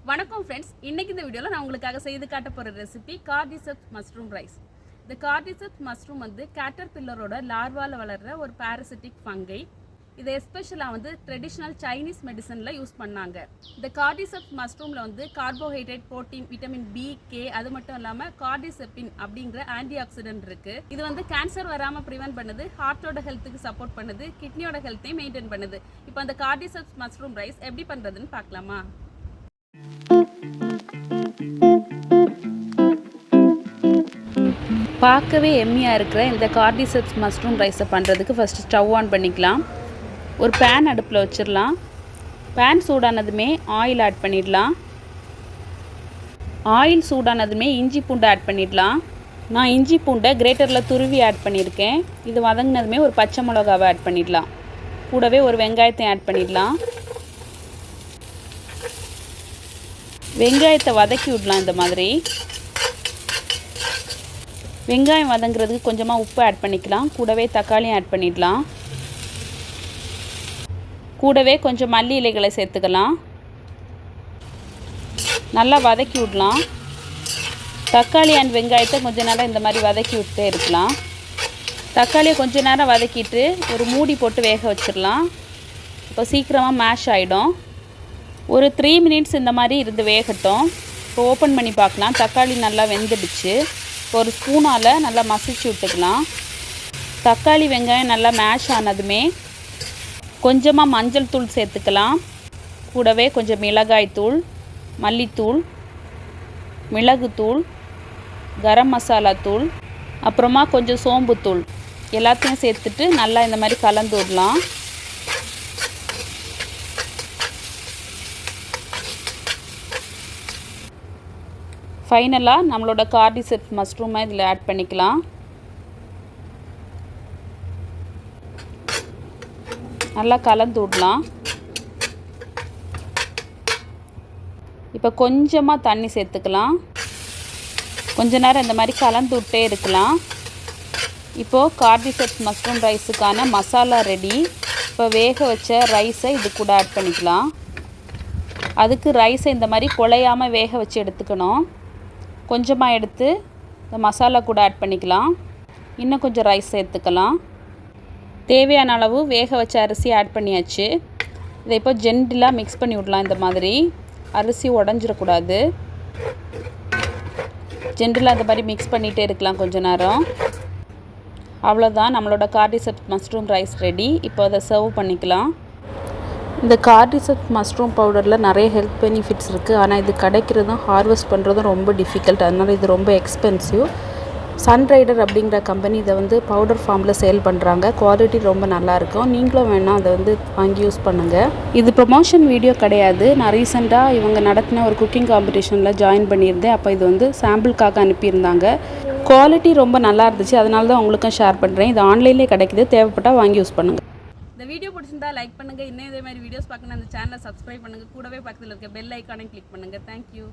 வணக்கம் ஃப்ரெண்ட்ஸ், இன்னைக்கு இந்த வீடியோவில் நான் உங்களுக்காக செய்து காட்ட போகிற ரெசிபி கார்டிசெப்ஸ் மஷ்ரூம் ரைஸ். இந்த கார்டிசெப்ஸ் மஷ்ரூம் கேட்டர்பில்லரோட லார்வாவில் வளர்கிற ஒரு பாரசிட்டிக் ஃபங்கை. இதை எஸ்பெஷலாக ட்ரெடிஷ்னல் சைனீஸ் மெடிசனில் யூஸ் பண்ணாங்க. இந்த கார்டிசெப்ஸ் மஷ்ரூமில் carbohydrate, protein, vitamin B, K, அது மட்டும் இல்லாமல் கார்டிசெப்பின் அப்படிங்கிற ஆன்டி ஆக்சிடென்ட் இருக்குது. இது கேன்சர் வராமல் ப்ரிவென்ட் பண்ணுது, ஹார்ட்டோட ஹெல்த்துக்கு சப்போர்ட் பண்ணுது, கிட்னியோட ஹெல்த்தையும் மெயின்டைன் பண்ணுது. இப்போ அந்த கார்டிசெப்ஸ் மஷ்ரூம் ரைஸ் எப்படி பண்ணுறதுன்னு பார்க்கலாமா? பார்க்கவே எம்மியாக இருக்கிற இந்த கார்டிசெப்ஸ் மஷ்ரூம் ரைஸை பண்ணுறதுக்கு ஃபஸ்ட்டு ஸ்டவ் ஆன் பண்ணிக்கலாம். ஒரு பேன் அடுப்பில் வச்சிடலாம். பேன் சூடானதுமே ஆயில் ஆட் பண்ணிடலாம். ஆயில் சூடானதுமே இஞ்சி பூண்டை ஆட் பண்ணிடலாம். நான் இஞ்சி பூண்டை கிரேட்டரில் துருவி ஆட் பண்ணியிருக்கேன். இது வதங்கினதுமே ஒரு பச்சை மிளகாவை ஆட் பண்ணிடலாம். கூடவே ஒரு வெங்காயத்தை ஆட் பண்ணிடலாம். வெங்காயத்தை வதக்கி விடலாம். இந்த மாதிரி வெங்காயம் வதங்குறதுக்கு கொஞ்சமாக உப்பு ஆட் பண்ணிக்கலாம். கூடவே தக்காளியும் ஆட் பண்ணிடலாம். கூடவே கொஞ்சம் மல்லி இலைகளை சேர்த்துக்கலாம். நல்லா வதக்கி விடலாம். தக்காளி அண்ட் வெங்காயத்தை கொஞ்ச நேரம் இந்த மாதிரி வதக்கி விட்டே இருக்கலாம். தக்காளியை கொஞ்ச நேரம் வதக்கிட்டு ஒரு மூடி போட்டு வேக வச்சிடலாம். இப்போ சீக்கிரமாக மேஷ் ஆகிடும். ஒரு 3 மினிட்ஸ் இந்த மாதிரி இருந்து வேகட்டும். இப்போ ஓப்பன் பண்ணி பார்க்கலாம். தக்காளி நல்லா வெந்துடுச்சு. இப்போ ஒரு ஸ்பூனால் நல்லா மசிச்சு விட்டுக்கலாம். தக்காளி வெங்காயம் நல்லா மேஷ் ஆனதுமே கொஞ்சமாக மஞ்சள் தூள் சேர்த்துக்கலாம். கூடவே கொஞ்சம் மிளகாய் தூள், மல்லித்தூள், மிளகுத்தூள், கரம் மசாலா தூள், அப்புறமா கொஞ்சம் சோம்புத்தூள் எல்லாத்தையும் சேர்த்துட்டு நல்லா இந்த மாதிரி கலந்து விடலாம். ஃபைனலாக நம்மளோட கார்டிசெப்ஸ் மஷ்ரூமை இதில் ஆட் பண்ணிக்கலாம். நல்லா கலந்து விடலாம். இப்போ கொஞ்சமாக தண்ணி சேர்த்துக்கலாம். கொஞ்ச நேரம் இந்த மாதிரி கலந்து விட்டே இருக்கலாம். இப்போது கார்டிசெப்ஸ் மஷ்ரூம் ரைஸுக்கான மசாலா ரெடி. இப்போ வேக வச்ச ரைஸை இது கூட ஆட் பண்ணிக்கலாம். அதுக்கு ரைஸை இந்த மாதிரி குழையாமல் வேக வச்சு எடுத்துக்கணும். கொஞ்சமாக எடுத்து இந்த மசாலா கூட ஆட் பண்ணிக்கலாம். இன்னும் கொஞ்சம் ரைஸ் சேர்த்துக்கலாம். தேவையான அளவு வேக வச்ச அரிசி ஆட் பண்ணியாச்சு. இதை இப்போ ஜென்டிலாக மிக்ஸ் பண்ணி விடலாம். இந்த மாதிரி அரிசி உடஞ்சிடக்கூடாது. ஜென்டிலாக இந்த மாதிரி மிக்ஸ் பண்ணிகிட்டே இருக்கலாம் கொஞ்ச நேரம். அவ்வளோதான், நம்மளோட கார்டிசெப்ஸ் மஷ்ரூம் ரைஸ் ரெடி. இப்போ அதை சர்வ் பண்ணிக்கலாம். இந்த கார்டிசெப்ஸ் மஷ்ரூம் பவுடரில் நிறைய ஹெல்த் பெனிஃபிட்ஸ் இருக்குது. ஆனால் இது கிடைக்கிறதும் ஹார்வெஸ்ட் பண்ணுறதும் ரொம்ப டிஃபிகல்ட். அதனால் இது ரொம்ப எக்ஸ்பென்சிவ். சன்ரைடர் அப்படிங்கிற கம்பெனி இதை பவுடர் ஃபார்மில் சேல் பண்ணுறாங்க. குவாலிட்டி ரொம்ப நல்லாயிருக்கும். நீங்களும் வேணால் அதை வாங்கி யூஸ் பண்ணுங்கள். இது ப்ரொமோஷன் வீடியோ கிடையாது. நான் ரீசெண்டாக இவங்க நடத்தின ஒரு குக்கிங் காம்படிஷனில் ஜாயின் பண்ணியிருந்தேன். அப்போ இது சாம்பிளுக்காக அனுப்பியிருந்தாங்க. குவாலிட்டி ரொம்ப நல்லா இருந்துச்சு. அதனால தான் உங்களுக்கும் ஷேர் பண்ணுறேன். இது ஆன்லைன்லேயே கிடைக்குது. தேவைப்பட்டால் வாங்கி யூஸ் பண்ணுங்கள். இந்த வீடியோ பிடிச்சிருந்தா லைக் பண்ணுங்கள். இன்னும் இதே மாதிரி வீடியோஸ் பார்க்கணும் அந்த சேனலை சப்ஸ்கிரைப் பண்ணுங்கள். கூடவே பக்கத்தில் இருக்க பெல் ஐக்கானையும் கிளிக் பண்ணுங்கள். தேங்க்யூ.